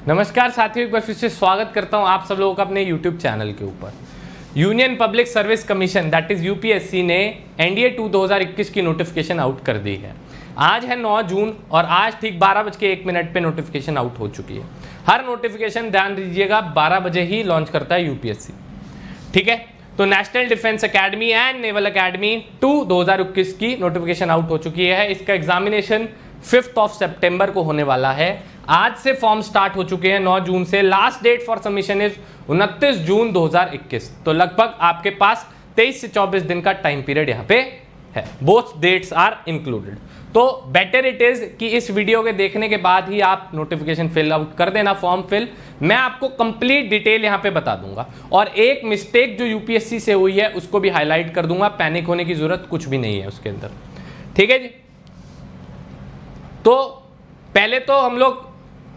नमस्कार साथियों, एक बार फिर से स्वागत करता हूं आप सब लोगों का अपने YouTube चैनल के ऊपर। Union public service commission that is UPSC ने एनडीए 2 2021 की नोटिफिकेशन आउट कर दी है। आज है 9 जून और आज ठीक 12:01 पे नोटिफिकेशन आउट हो चुकी है। हर नोटिफिकेशन ध्यान दीजिएगा 12 बजे ही लॉन्च करता है यूपीएससी, ठीक है। तो national defence academy and naval academy 2 2021 की नोटिफिकेशन आउट हो चुकी है। इसका एग्जामिनेशन 5 सितंबर को होने वाला है। आज से फॉर्म स्टार्ट हो चुके हैं 9 जून से। Last date for submission is 29 June 2021। तो लगभग आपके पास 23 से 24 दिन का टाइम पीरियड यहाँ पे है। Both dates are included. तो बेटर इट इज कि इस वीडियो के देखने के बाद ही आप नोटिफिकेशन फिल आउट कर देना, फॉर्म फिल। मैं आपको कंप्लीट डिटेल यहाँ पे बता दूंगा और एक मिस्टेक जो यूपीएससी से हुई है उसको भी हाईलाइट कर दूंगा। पैनिक होने की जरूरत कुछ भी नहीं है उसके अंदर, ठीक है जी। तो पहले तो हम लोग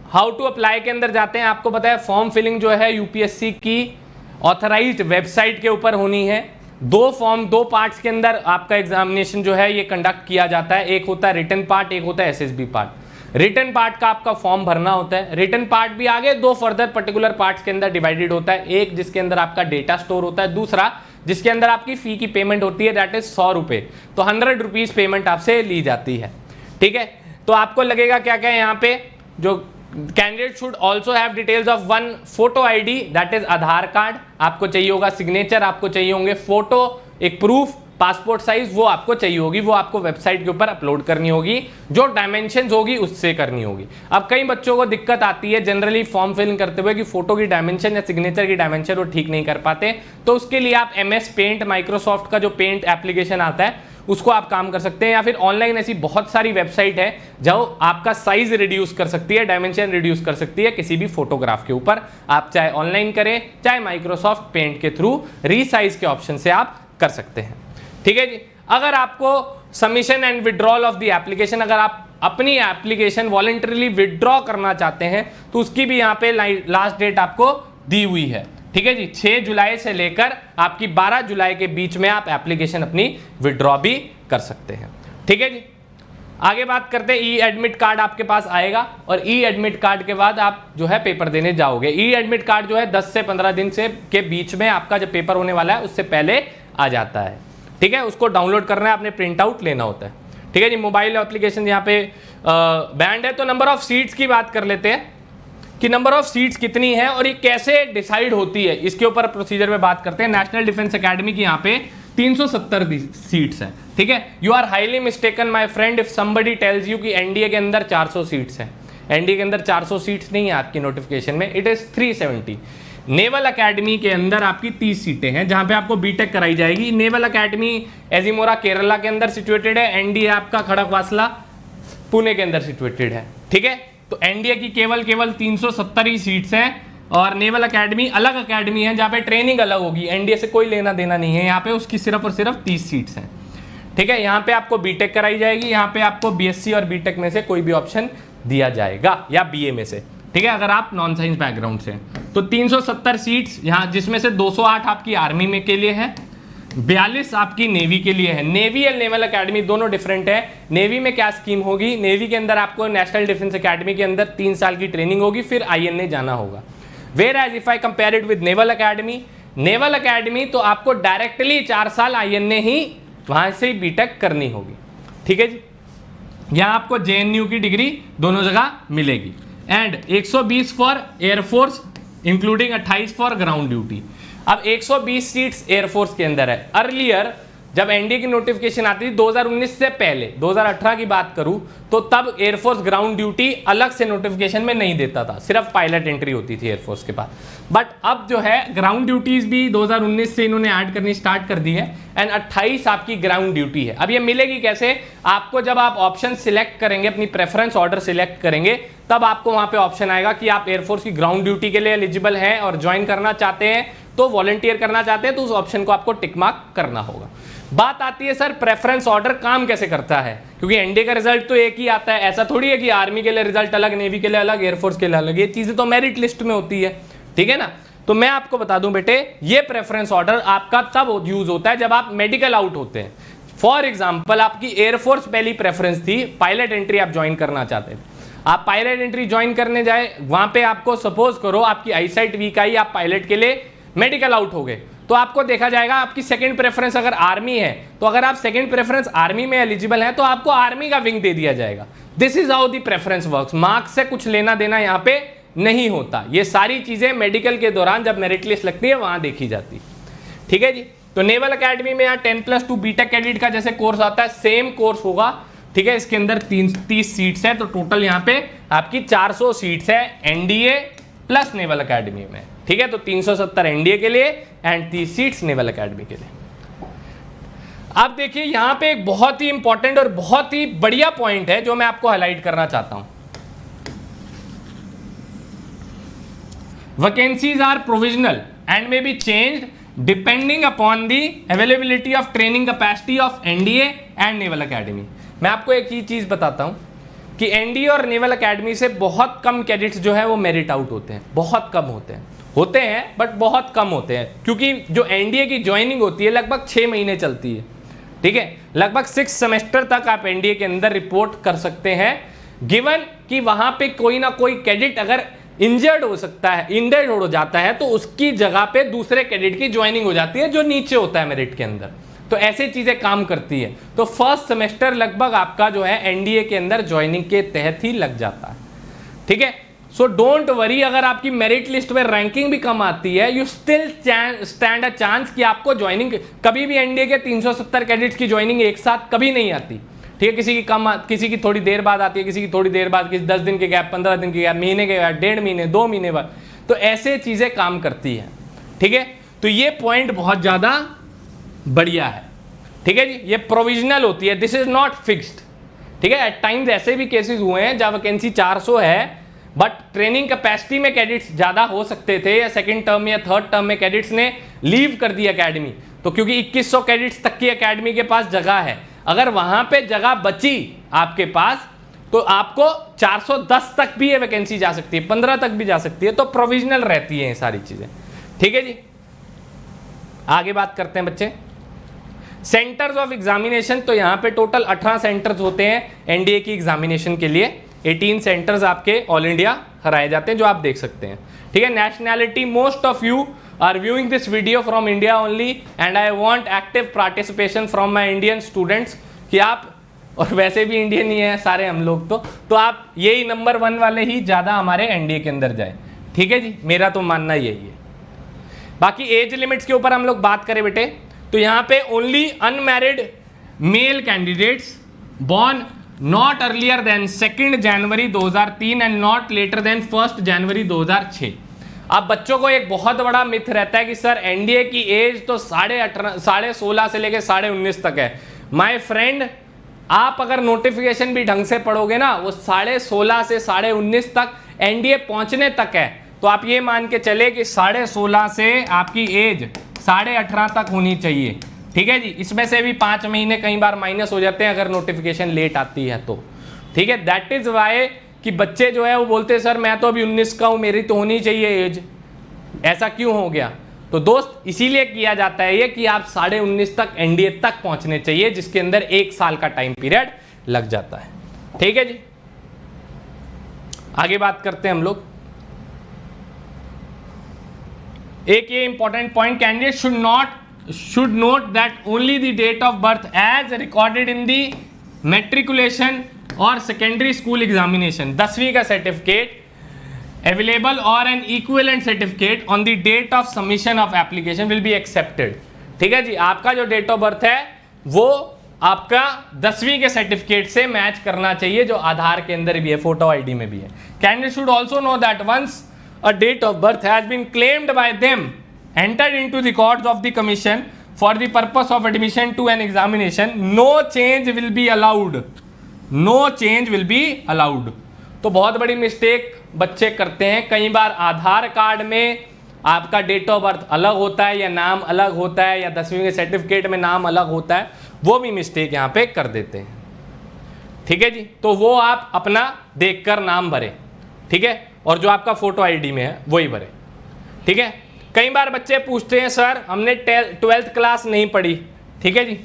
हाउ टू अप्लाई के अंदर जाते हैं। आपको पता है फॉर्म फिलिंग जो है यूपीएससी की ऑथराइज्ड वेबसाइट के ऊपर होनी है। दो पार्ट्स के अंदर आपका एग्जामिनेशन जो है ये कंडक्ट किया जाता है। एक होता है रिटन पार्ट, एक होता है एसएसबी पार्ट। रिटन पार्ट का आपका फॉर्म भरना होता है। रिटन पार्ट भी आगे दो फर्दर पर्टिकुलर पार्ट्स के अंदर डिवाइडेड होता है। एक जिसके अंदर आपका डेटा स्टोर होता है, दूसरा जिसके अंदर आपकी फी की पेमेंट होती है, दैट इज 100 रुपये। तो 100 रुपीज पेमेंट आपसे ली जाती है, ठीक है। तो आपको लगेगा क्या क्या है यहाँ पे, जो candidate should also have details of 1 photo ID that is Aadhaar card. आपको चाहिए होगा सिग्नेचर, आपको चाहिए होंगे फोटो, एक प्रूफ पासपोर्ट साइज, वो आपको चाहिए होगी। वो आपको वेबसाइट के ऊपर अपलोड करनी होगी। जो डायमेंशंस होगी उससे करनी होगी। अब कई बच्चों को दिक्कत आती है जनरली फॉर्म फिल करते हुए कि फोटो की डायमेंशन या सिग्नेचर की डायमेंशन वो ठीक नहीं कर पाते। तो उसके लिए आप MS पेंट, माइक्रोसॉफ्ट का जो पेंट एप्लीकेशन आता है उसको आप काम कर सकते हैं, या फिर ऑनलाइन ऐसी बहुत सारी वेबसाइट है जो आपका साइज रिड्यूस कर सकती है, डायमेंशन रिड्यूस कर सकती है किसी भी फोटोग्राफ के ऊपर। आप चाहे ऑनलाइन करें चाहे माइक्रोसॉफ्ट पेंट के थ्रू रीसाइज के ऑप्शन से आप कर सकते हैं, ठीक है जी। अगर आपको submission and withdrawal of the application, अगर आप अपनी एप्लीकेशन वॉलंटरीली विड्रॉ करना चाहते हैं तो उसकी भी यहाँ पे लास्ट डेट आपको दी हुई है, ठीक है जी। 6 जुलाई से लेकर आपकी 12 जुलाई के बीच में आप एप्लीकेशन अपनी विड्रॉ भी कर सकते हैं, ठीक है जी। आगे बात करते हैं, ई एडमिट कार्ड आपके पास आएगा और ई एडमिट कार्ड के बाद आप जो है पेपर देने जाओगे। ई एडमिट कार्ड जो है 10 से 15 दिन से के बीच में आपका जब पेपर होने वाला है उससे पहले आ जाता है, ठीक है। उसको डाउनलोड करना है, आपने प्रिंट आउट लेना होता है, ठीक है जी। मोबाइल एप्लीकेशन यहाँ पे बैंड है। तो नंबर ऑफ सीट्स की बात कर लेते हैं कि नंबर ऑफ सीट्स कितनी है और ये कैसे डिसाइड होती है, इसके ऊपर प्रोसीजर में बात करते हैं। नेशनल डिफेंस एकेडमी की यहाँ पे 370 सीट्स हैं, ठीक है। You are highly mistaken my friend if somebody tells you कि एनडीए के अंदर 400 सीट्स हैं। एनडीए के अंदर 400 सीट्स नहीं है आपकी नोटिफिकेशन में, इट इज 370। नेवल एकेडमी के अंदर आपकी 30 सीटें हैं जहां पे आपको बीटेक कराई जाएगी। नेवल एकेडमी एजिमोरा केरला के अंदर सिचुएटेड है। एनडीए आपका खड़गवासला पुणे के अंदर सिचुएटेड है, ठीक है। तो एनडीए की केवल 370 ही सीट्स हैं और नेवल एकेडमी अलग एकेडमी है जहाँ पे ट्रेनिंग अलग होगी। एनडीए से कोई लेना देना नहीं है यहाँ पे, उसकी सिर्फ और सिर्फ 30 सीट्स हैं, ठीक है। यहाँ पे आपको बीटेक कराई जाएगी, यहाँ पे आपको बीएससी और बीटेक में से कोई भी ऑप्शन दिया जाएगा या बीए में से, ठीक है, अगर आप नॉन साइंस बैकग्राउंड से हैं। तो 370 सीट्स यहाँ, जिसमें से 208 आपकी आर्मी में के लिए है, 42 आपकी नेवी के लिए है। नेवी और नेवल एकेडमी दोनों डिफरेंट है। नेवी में क्या स्कीम होगी, नेवी के अंदर आपको नेशनल डिफेंस एकेडमी के अंदर 3 साल की ट्रेनिंग होगी, फिर आईएनए जाना होगा। Whereas if I compare it with naval academy तो आपको डायरेक्टली 4 साल आईएनए ही वहां से ही बीटेक करनी होगी, ठीक है जी। यहाँ आपको जेएनयू की डिग्री दोनों जगह मिलेगी। And 120 for air force including 28 for ground duty. अब 120 सीट्स एयरफोर्स के अंदर है। अर्लियर जब एनडीए की नोटिफिकेशन आती थी 2019 से पहले, 2018 की बात करूं तो तब एयरफोर्स ग्राउंड ड्यूटी अलग से नोटिफिकेशन में नहीं देता था, सिर्फ पायलट एंट्री होती थी एयरफोर्स के पास। बट अब जो है ग्राउंड ड्यूटीज भी 2019 से इन्होंने ऐड करनी स्टार्ट कर दी है एंड 28 आपकी ग्राउंड ड्यूटी है। अब ये मिलेगी कैसे, आपको जब आप ऑप्शन सिलेक्ट करेंगे, अपनी प्रेफरेंस ऑर्डर सिलेक्ट करेंगे, तब आपको वहां पे ऑप्शन आएगा कि आप एयरफोर्स की ग्राउंड ड्यूटी के लिए एलिजिबल हैं और ज्वाइन करना चाहते हैं, तो वॉलंटियर करना चाहते हैं तो उस ऑप्शन को आपको टिक मार्क करना होगा। बात आती है सर प्रेफरेंस ऑर्डर काम कैसे करता है, क्योंकि एनडीए का रिजल्ट तो एक ही आता है। ऐसा थोड़ी है कि आर्मी के लिए रिजल्ट अलग, नेवी के लिए अलग, एयरफोर्स के लिए अलग। ये चीजें तो मेरिट लिस्ट में होती है, ठीक है ना। तो मैं आपको बता दूं बेटे, ये प्रेफरेंस ऑर्डर आपका तब यूज होता है जब आप मेडिकल आउट होते हैं। फॉर एग्जाम्पल आपकी एयरफोर्स पहली प्रेफरेंस थी, पायलट एंट्री आप ज्वाइन करना चाहते हैं। आप पायलट एंट्री ज्वाइन करने जाए, वहां पे आपको सपोज करो आपकी आईसाइट वीक आई, आप पायलट के लिए मेडिकल आउट हो गए, तो आपको देखा जाएगा आपकी सेकंड प्रेफरेंस अगर आर्मी है, तो अगर आप सेकंड प्रेफरेंस आर्मी में एलिजिबल हैं तो आपको आर्मी का विंग दे दिया जाएगा। This is how the preference works. Marks से कुछ लेना देना यहाँ पे नहीं होता। ये सारी चीजें मेडिकल के दौरान जब मेरिट लिस्ट लगती है वहां देखी जाती। ठीक है जी। तो नेवल एकेडमी में यहाँ 10+2 बीटेक कैडेट का जैसे कोर्स आता है, सेम कोर्स होगा। ठीक है, इसके अंदर 30 सीट्स है, तो टोटल यहाँ पे आपकी 400 सीट्स है एनडीए प्लस नेवल एकेडमी में। ठीक है, तो 370 एनडीए के लिए एंड 30 सीट्स नेवल एकेडमी के लिए। अब देखिए यहां पे एक बहुत ही इंपॉर्टेंट और बहुत ही बढ़िया पॉइंट है जो मैं आपको हाईलाइट करना चाहता हूं। Vacancies are provisional and may be changed depending upon the availability of training capacity of NDA and naval academy. मैं आपको एक ही चीज बताता हूं कि एनडीए और नेवल एकेडमी से बहुत कम कैडेट्स जो है वो मेरिट आउट होते हैं, बहुत कम होते हैं बट बहुत कम होते हैं, क्योंकि जो एनडीए की ज्वाइनिंग होती है लगभग 6 महीने चलती है। ठीक है, लगभग 6 सेमेस्टर तक आप एनडीए के अंदर रिपोर्ट कर सकते हैं, गिवन कि वहां पे कोई ना कोई कैडेट अगर इंजर्ड हो जाता है तो उसकी जगह पे दूसरे कैडेट की ज्वाइनिंग हो जाती है जो नीचे होता है मेरिट के अंदर। तो ऐसे चीजें काम करती है। तो फर्स्ट सेमेस्टर लगभग आपका जो है एनडीए के अंदर ज्वाइनिंग के तहत ही लग जाता है। ठीक है, सो डोंट वरी, अगर आपकी मेरिट लिस्ट में रैंकिंग भी कम आती है, you still stand a chance कि आपको ज्वाइनिंग, कभी भी एनडीए के 370 कैडेट्स की ज्वाइनिंग एक साथ कभी नहीं आती। ठीक है, किसी की कम, किसी की थोड़ी देर बाद आती है, किसी की थोड़ी देर बाद, किसी 10 दिन के गैप, 15 दिन के गैप, महीने के गैप, 1.5 महीने, 2 महीने बाद, तो ऐसे चीजें काम करती हैं। ठीक है, तो ये पॉइंट बहुत ज्यादा बढ़िया है। ठीक है जी, ये प्रोविजनल होती है, दिस इज नॉट फिक्स्ड। ठीक है, एट टाइम्स ऐसे भी केसेस हुए हैं जहां वैकेंसी 400 है बट ट्रेनिंग कैपेसिटी में कैडेट्स ज्यादा हो सकते थे, या सेकंड टर्म या थर्ड टर्म में कैडेट्स ने लीव कर दी एकेडमी, तो क्योंकि 2100 कैडेट्स तक की एकेडमी के पास जगह है, अगर वहां पे जगह बची आपके पास तो आपको 410 तक भी ये वैकेंसी जा सकती है, 15 तक भी जा सकती है। तो प्रोविजनल रहती है ये सारी चीजें। ठीक है जी, आगे बात करते हैं बच्चे। सेंटर्स ऑफ एग्जामिनेशन, तो यहाँ पे टोटल 18 सेंटर्स होते हैं एनडीए की एग्जामिनेशन के लिए। 18 सेंटर्स आपके ऑल इंडिया कराए जाते हैं, जो आप देख सकते हैं। ठीक है, nationality, most of you are viewing this video from India only and I want active participation from my Indian students, कि आप, और वैसे भी इंडियन ही हैं सारे हम लोग, तो आप यही नंबर 1 वाले ही ज़्यादा हमारे एनडीए के अंदर जाए। ठीक है जी, मेरा तो मानना यही है। बाकी एज लिमिट्स के ऊपर हम लोग बात करें बेटे, तो यहाँ पे only unmarried male candidates born not earlier than 2 January 2003 and not later than 1 January 2006। अब बच्चों को एक बहुत बड़ा मिथ रहता है कि सर एनडीए की एज तो 16.5 से लेकर 19.5 तक है। माय फ्रेंड, आप अगर नोटिफिकेशन भी ढंग से पढ़ोगे ना, वो 16.5 से 19.5 तक एनडीए पहुंचने तक है। तो आप ये मान के चले कि 16.5 से आपकी एज 18.5 तक होनी चाहिए। ठीक है जी, इसमें से भी 5 महीने कई बार माइनस हो जाते हैं अगर नोटिफिकेशन लेट आती है तो। ठीक है, दैट इज वाई कि बच्चे जो है वो बोलते हैं सर मैं तो अभी 19 का हूं, मेरी तो होनी चाहिए एज, ऐसा क्यों हो गया? तो दोस्त इसीलिए किया जाता है ये कि आप 19.5 तक एनडीए तक पहुंचने चाहिए, जिसके अंदर 1 साल का टाइम पीरियड लग जाता है। ठीक है जी, आगे बात करते हैं हम लोग। एक ये important point, candidate should note that only the date of birth as recorded in the matriculation और secondary school examination, 10वीं का certificate available or an equivalent certificate on the date of submission of application will be accepted। ठीक है जी, आपका जो date of birth है वो आपका 10वीं के सर्टिफिकेट से मैच करना चाहिए, जो आधार के अंदर भी है, फोटो आईडी में भी है। Candidate should also know that once a date of birth has been claimed by them, entered into the records of the commission for the purpose of admission to an examination, no change will be allowed, no change will be allowed। तो बहुत बड़ी mistake बच्चे करते हैं, कई बार आधार card में आपका date of birth अलग होता है या नाम अलग होता है, या 10वीं के सर्टिफिकेट में नाम अलग होता है, वो भी मिस्टेक यहाँ पे कर देते हैं। ठीक है जी, तो वो आप अपना देखकर नाम भरें। ठीक है, और जो आपका फोटो आईडी में है वही भरें। ठीक है, कई बार बच्चे पूछते हैं सर हमने 12th क्लास नहीं पढ़ी, ठीक है जी,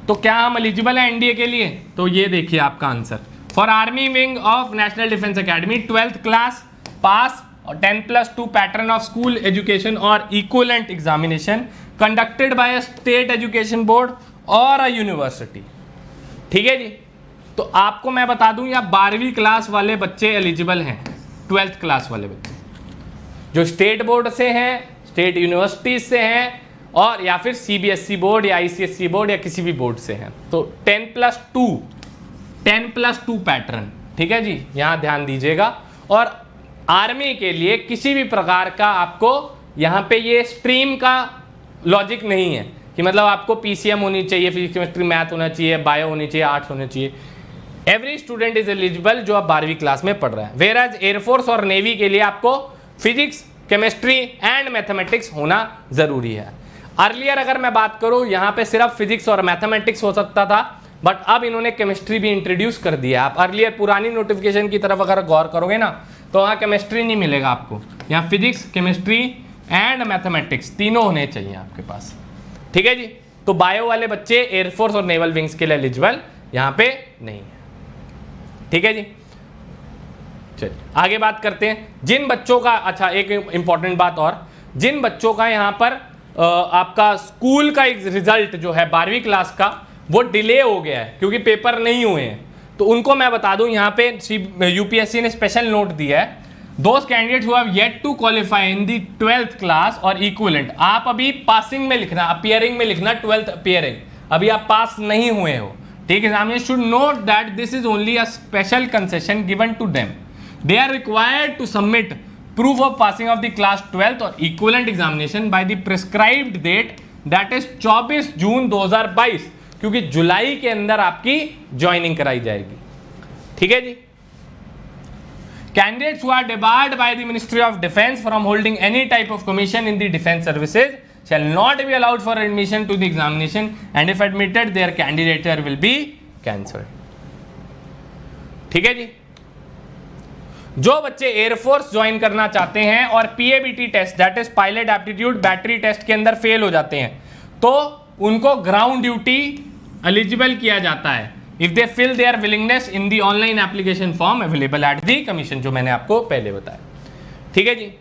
तो क्या हम एलिजिबल हैं एनडीए के लिए? तो ये देखिए आपका answer, for army wing of national defence academy 12th class pass और 10+2 पैटर्न ऑफ स्कूल एजुकेशन और equivalent examination conducted by a state education board और अ यूनिवर्सिटी। ठीक है जी। तो आपको मैं बता दूं, या 12वीं क्लास वाले बच्चे एलिजिबल हैं, 12th क्लास वाले बच्चे जो स्टेट बोर्ड से हैं, स्टेट यूनिवर्सिटीज से हैं, और या फिर सीबीएसई बोर्ड या आईसीएसई बोर्ड या किसी भी बोर्ड से हैं। तो 10+2 पैटर्न, ठीक है जी, यहाँ ध्यान दीजिएगा। और आर्मी के लिए किसी भी प्रकार का आपको यहाँ पे ये स्ट्रीम का लॉजिक नहीं है कि मतलब आपको पीसीएम होनी चाहिए, फिजिक्स केमिस्ट्री मैथ होना चाहिए, बायो होनी चाहिए, आर्ट्स होना चाहिए। एवरी स्टूडेंट इज एलिजिबल जो आप 12वीं क्लास में पढ़ रहे हैं। वेयर एज एयरफोर्स और नेवी के लिए आपको फिजिक्स, केमिस्ट्री एंड मैथमेटिक्स होना जरूरी है। अर्लियर अगर मैं बात करूं, यहाँ पे सिर्फ फिजिक्स और मैथमेटिक्स हो सकता था, बट अब इन्होंने केमिस्ट्री भी इंट्रोड्यूस कर दिया। आप अर्लियर पुरानी नोटिफिकेशन की तरफ अगर गौर करोगे ना, तो वहाँ केमिस्ट्री नहीं मिलेगा आपको, यहाँ फिजिक्स, केमिस्ट्री एंड मैथमेटिक्स तीनों होने चाहिए आपके पास। ठीक है जी। तो बायो वाले बच्चे एयरफोर्स और नेवल विंग्स के लिए एलिजिबल यहाँ पे नहीं है। ठीक है जी। चलिए आगे बात करते हैं जिन बच्चों का, अच्छा एक इंपॉर्टेंट बात और, जिन बच्चों का यहाँ पर आपका स्कूल का रिजल्ट जो है 12वीं क्लास का वो डिले हो गया है क्योंकि पेपर नहीं हुए हैं, तो उनको मैं बता दूं यहाँ पे यूपीएससी ने स्पेशल नोट दिया है, those candidates who have yet to qualify in the 12th class और इक्विवेलेंट। आप अभी पासिंग में लिखना, अपीयरिंग में लिखना 12th अपीयरिंग, अभी आप पास नहीं हुए हो। ठीक है, examiner should note that this is only a special concession given to them. They are required to submit proof of passing of the class 12th और equivalent examination by the prescribed date that is 24 जून 2022, क्योंकि जुलाई के अंदर आपकी joining कराई जाएगी। ठीक है जी। Candidates who are debarred by the Ministry of Defence from holding any type of commission in the defence services shall not be allowed for admission to the examination and if admitted their candidature will be cancelled। ठीक है जी। जो बच्चे air force join करना चाहते हैं और PABT test that is pilot aptitude battery test के अंदर फेल हो जाते हैं, तो उनको ग्राउंड ड्यूटी एलिजिबल किया जाता है if they fill their willingness in the online application form available at the commission, जो मैंने आपको पहले बताया। ठीक है जी।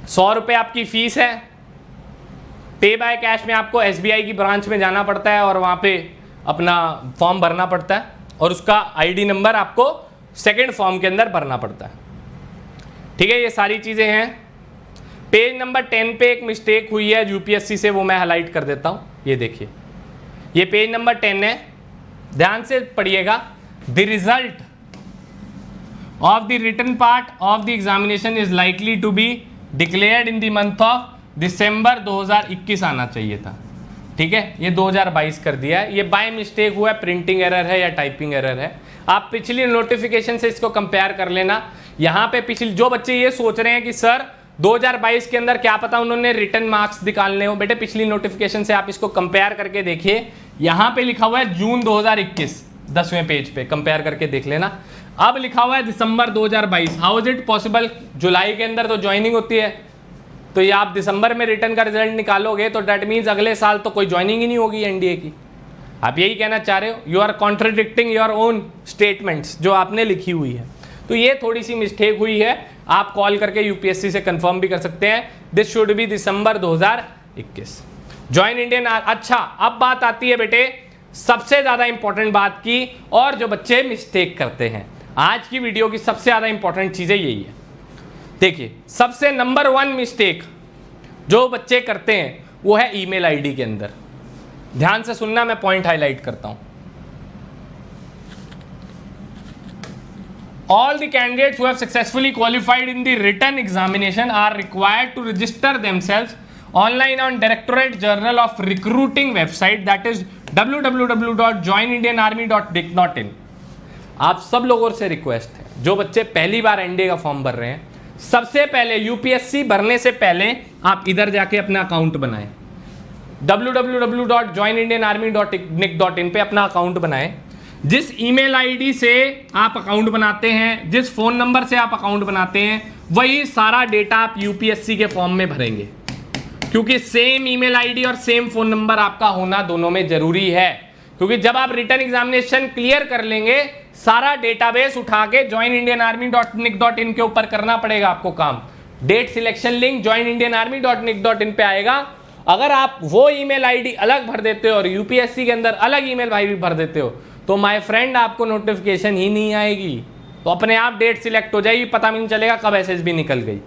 100 रुपए आपकी फीस है। पे बाय कैश में आपको एसबीआई की ब्रांच में जाना पड़ता है और वहां पे अपना फॉर्म भरना पड़ता है और उसका आईडी नंबर आपको सेकंड फॉर्म के अंदर भरना पड़ता है। ठीक है, ये सारी चीजें हैं। पेज नंबर 10 पे एक मिस्टेक हुई है यूपीएससी से, वो मैं हाईलाइट कर देता हूं। ये देखिए, ये पेज नंबर 10 है, ध्यान से पढ़िएगा। The result of the written part of the examination is likely to be declared in the month of December 2021 आना चाहिए था। ठीक है, ये 2022 कर दिया है, ये बाय मिस्टेक हुआ है, प्रिंटिंग एरर है या टाइपिंग एरर है। आप पिछली नोटिफिकेशन से इसको कंपेयर कर लेना। यहाँ पे पिछले जो बच्चे ये सोच रहे हैं कि सर 2022 के अंदर क्या पता उन्होंने रिटर्न मार्क्स निकालने हो, बेटे पिछली नोटिफिकेशन से आप इसको कंपेयर करके देखिए। यहाँ पे लिखा हुआ है जून 2021, 10वें पेज पे कंपेयर करके देख लेना। अब लिखा हुआ है दिसंबर 2022। How is it possible? जुलाई के अंदर तो ज्वाइनिंग होती है, तो ये आप दिसंबर में रिटर्न का रिजल्ट निकालोगे तो डेट मीन्स अगले साल तो कोई ज्वाइनिंग ही नहीं होगी एनडीए की। आप यही कहना चाह रहे हो? You are contradicting your own statements जो आपने लिखी हुई है। तो ये थोड़ी सी मिस्टेक हुई है, आप कॉल करके यूपीएससी से कंफर्म भी कर सकते हैं। This should be December 2021। Join Indian. अच्छा, अब बात आती है बेटे सबसे ज्यादा इंपॉर्टेंट बात की, और जो बच्चे मिस्टेक करते हैं। आज की वीडियो की सबसे ज्यादा इंपॉर्टेंट चीजें यही है। देखिए, सबसे नंबर 1 मिस्टेक जो बच्चे करते हैं वो है ईमेल आईडी के अंदर। ध्यान से सुनना, मैं पॉइंट हाईलाइट करता हूं। All the candidates who have successfully qualified in the written examination are required to register themselves online on Directorate General of Recruiting website, that is www.joinindianarmy.nic.in। आप सब लोगों से रिक्वेस्ट है, जो बच्चे पहली बार एनडीए का फॉर्म भर रहे हैं, सबसे पहले यूपीएससी भरने से पहले आप इधर जाके अपना अकाउंट बनाएं। www.joinindianarmy.nic.in पे अपना अकाउंट बनाएं। जिस ईमेल आईडी से आप अकाउंट बनाते हैं, जिस फोन नंबर से आप अकाउंट बनाते हैं, वही सारा डेटा आप यूपीएससी के फॉर्म में भरेंगे, क्योंकि सेम ईमेल आईडी और सेम फोन नंबर आपका होना दोनों में जरूरी है। क्योंकि जब आप रिटर्न एग्जामिनेशन क्लियर कर लेंगे, सारा डेटाबेस उठा के joinindianarmy.nic.in के ऊपर करना पड़ेगा आपको काम। डेट सिलेक्शन लिंक joinindianarmy.nic.in पे आएगा। अगर आप वो ईमेल आईडी अलग भर देते हो और यूपीएससी के अंदर अलग ईमेल आईडी भर देते हो, तो माय फ्रेंड आपको नोटिफिकेशन ही नहीं आएगी, तो अपने आप डेट सिलेक्ट हो जाएगी, पता भी नहीं चलेगा कब एसएसबी निकल गई।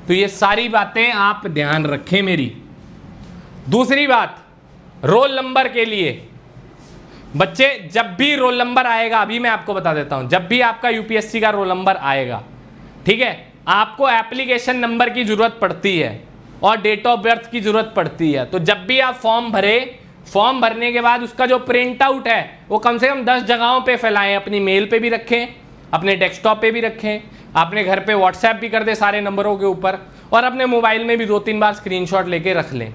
तो ये सारी बातें आप ध्यान रखें मेरी। दूसरी बात, रोल नंबर के लिए बच्चे, जब भी रोल नंबर आएगा, अभी मैं आपको बता देता हूं, जब भी आपका यूपीएससी का रोल नंबर आएगा, ठीक है, आपको एप्लीकेशन नंबर की जरूरत पड़ती है और डेट ऑफ बर्थ की जरूरत पड़ती है। तो जब भी आप फॉर्म भरे, फॉर्म भरने के बाद उसका जो प्रिंट आउट है वो कम से कम 10 जगहों पे फैलाएं। अपनी मेल पे भी रखें, अपने डेस्कटॉप पे भी रखें, अपने घर पे व्हाट्सएप भी कर दे सारे नंबरों के ऊपर, और अपने मोबाइल में भी 2-3 बार स्क्रीनशॉट लेके रख लें।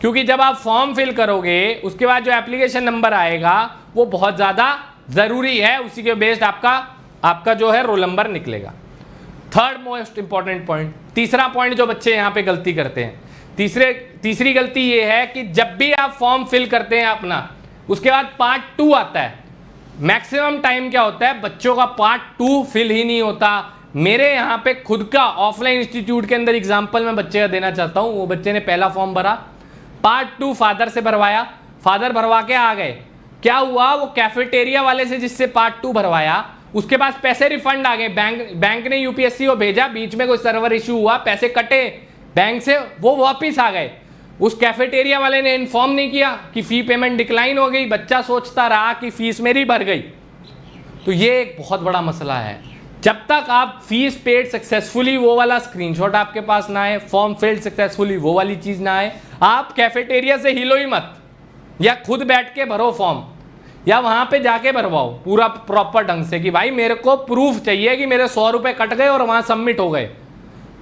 क्योंकि जब आप फॉर्म फिल करोगे उसके बाद जो एप्लीकेशन नंबर आएगा वो बहुत ज़्यादा ज़रूरी है, उसी के बेस्ड आपका जो है रोल नंबर निकलेगा। थर्ड मोस्ट इंपॉर्टेंट पॉइंट, तीसरा पॉइंट जो बच्चे यहाँ पे गलती करते हैं, तीसरी गलती ये है कि जब भी आप फॉर्म फिल करते हैं अपना, उसके बाद पार्ट 2 आता है। मैक्सिमम टाइम क्या होता है, बच्चों का पार्ट 2 फिल ही नहीं होता। मेरे यहाँ पे खुद का ऑफलाइन इंस्टीट्यूट के अंदर एग्जाम्पल मैं बच्चे का देना चाहता हूँ। वो बच्चे ने पहला फॉर्म भरा, पार्ट 2 फादर से भरवाया, फादर भरवा के आ गए, क्या हुआ, वो कैफेटेरिया वाले से जिससे पार्ट 2 भरवाया उसके पास पैसे रिफंड आ गए, बैंक ने यूपीएससी को भेजा, बीच में कोई सर्वर इशू हुआ, पैसे कटे बैंक से, वो वापिस आ गए। उस कैफेटेरिया वाले ने इन्फॉर्म नहीं किया कि फी पेमेंट डिक्लाइन हो गई, बच्चा सोचता रहा कि फीस मेरी भर गई। तो ये एक बहुत बड़ा मसला है। जब तक आप फीस पेड सक्सेसफुली वो वाला स्क्रीनशॉट आपके पास ना आए, फॉर्म फिल्ड सक्सेसफुली वो वाली चीज ना आए, आप कैफेटेरिया से हिलो ही मत, या खुद बैठ के भरो फॉर्म, या वहां पे जाके भरवाओ पूरा प्रॉपर ढंग से कि भाई मेरे को प्रूफ चाहिए कि मेरे 100 रुपए कट गए और वहां सबमिट हो गए।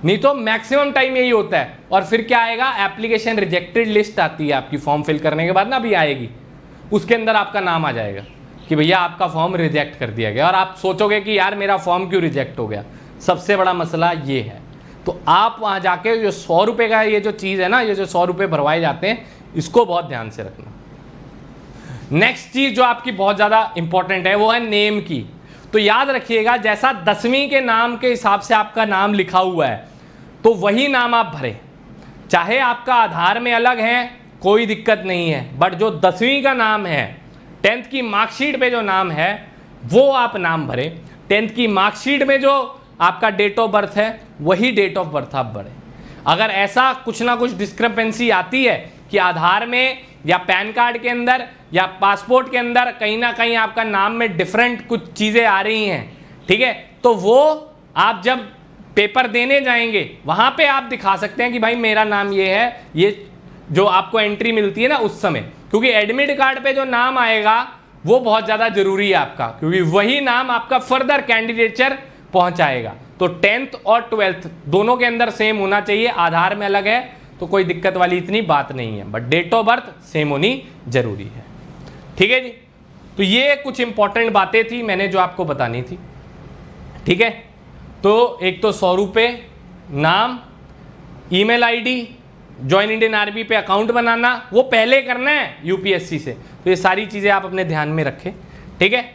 नहीं तो मैक्सिमम टाइम यही होता है। और फिर क्या आएगा, एप्लीकेशन रिजेक्टेड लिस्ट आती है आपकी फॉर्म फिल करने के बाद ना, अभी आएगी, उसके अंदर आपका नाम आ जाएगा कि भैया आपका फॉर्म रिजेक्ट कर दिया गया, और आप सोचोगे कि यार मेरा फॉर्म क्यों रिजेक्ट हो गया। सबसे बड़ा मसला ये है। तो आप वहां जाके जो 100 रुपए का ये जो चीज़ है ना, ये जो 100 रुपए भरवाए जाते हैं, इसको बहुत ध्यान से रखना। नेक्स्ट चीज जो आपकी बहुत ज़्यादा इंपॉर्टेंट है वो है नेम की। तो याद रखिएगा, जैसा 10वीं के नाम के हिसाब से आपका नाम लिखा हुआ है तो वही नाम आप भरें। चाहे आपका आधार में अलग है कोई दिक्कत नहीं है, बट जो 10वीं का नाम है, 10th की मार्कशीट पे जो नाम है वो आप नाम भरें। 10th की मार्कशीट में जो आपका डेट ऑफ बर्थ है वही डेट ऑफ बर्थ आप भरें। अगर ऐसा कुछ ना कुछ डिस्क्रिपेंसी आती है कि आधार में या पैन कार्ड के अंदर या पासपोर्ट के अंदर कहीं ना कहीं आपका नाम में डिफरेंट कुछ चीज़ें आ रही हैं, ठीक है, तो वो आप जब पेपर देने जाएंगे वहाँ पे आप दिखा सकते हैं कि भाई मेरा नाम ये है, ये जो आपको एंट्री मिलती है ना उस समय। क्योंकि एडमिट कार्ड पे जो नाम आएगा वो बहुत ज़्यादा ज़रूरी है आपका, क्योंकि वही नाम आपका फर्दर कैंडिडेचर पहुँचाएगा। तो 10th और 12th दोनों के अंदर सेम होना चाहिए। आधार में अलग है तो कोई दिक्कत वाली इतनी बात नहीं है, but date of birth same होनी जरूरी है। ठीक है जी, तो ये कुछ इंपॉर्टेंट बातें थी मैंने जो आपको बतानी थी। ठीक है, तो एक तो 100 रुपये, नाम, email ID, join Indian army पे अकाउंट बनाना, वो पहले करना है यूपीएससी से। तो ये सारी चीज़ें आप अपने ध्यान में रखें। ठीक है,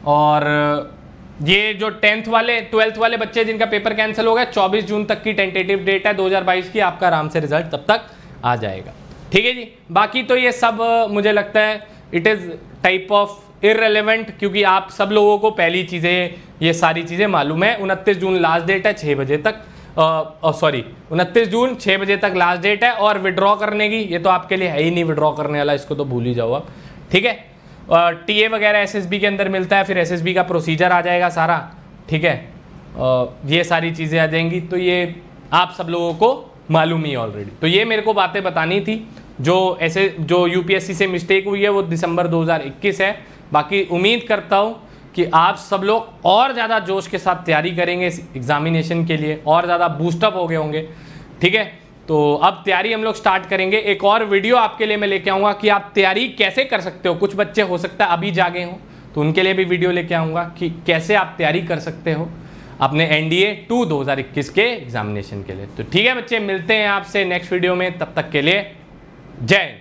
और ये जो 10th वाले 12th वाले बच्चे जिनका पेपर कैंसिल हो गया, 24 जून तक की टेंटेटिव डेट है 2022 की, आपका आराम से रिजल्ट तब तक आ जाएगा। ठीक है जी, बाकी तो ये सब मुझे लगता है it is type of irrelevant, क्योंकि आप सब लोगों को पहली चीज़ें ये सारी चीज़ें मालूम है। 29 जून लास्ट डेट है 6 बजे तक, 29 जून 6 बजे तक लास्ट डेट है। और विड्रॉ करने की ये तो आपके लिए है ही नहीं, विड्रॉ करने वाला, इसको तो भूल ही जाओ आप। ठीक है, टीए वगैरह एसएसबी के अंदर मिलता है, फिर एसएसबी का प्रोसीजर आ जाएगा सारा। ठीक है, ये सारी चीज़ें आ जाएंगी, तो ये आप सब लोगों को मालूम ही ऑलरेडी। तो ये मेरे को बातें बतानी थी। जो यूपीएससी से मिस्टेक हुई है वो दिसंबर 2021 है। बाकी उम्मीद करता हूँ कि आप सब लोग और ज़्यादा जोश के साथ तैयारी करेंगे इस एग्जामिनेशन के लिए, और ज़्यादा बूस्टअप हो गए होंगे। ठीक है, तो अब तैयारी हम लोग स्टार्ट करेंगे। एक और वीडियो आपके लिए मैं लेके आऊँगा कि आप तैयारी कैसे कर सकते हो। कुछ बच्चे हो सकता है अभी जागे हों, तो उनके लिए भी वीडियो लेके आऊँगा कि कैसे आप तैयारी कर सकते हो अपने NDA 2 2021 के एग्जामिनेशन के लिए। तो ठीक है बच्चे, मिलते हैं आपसे नेक्स्ट वीडियो में, तब तक के लिए जय हिंद।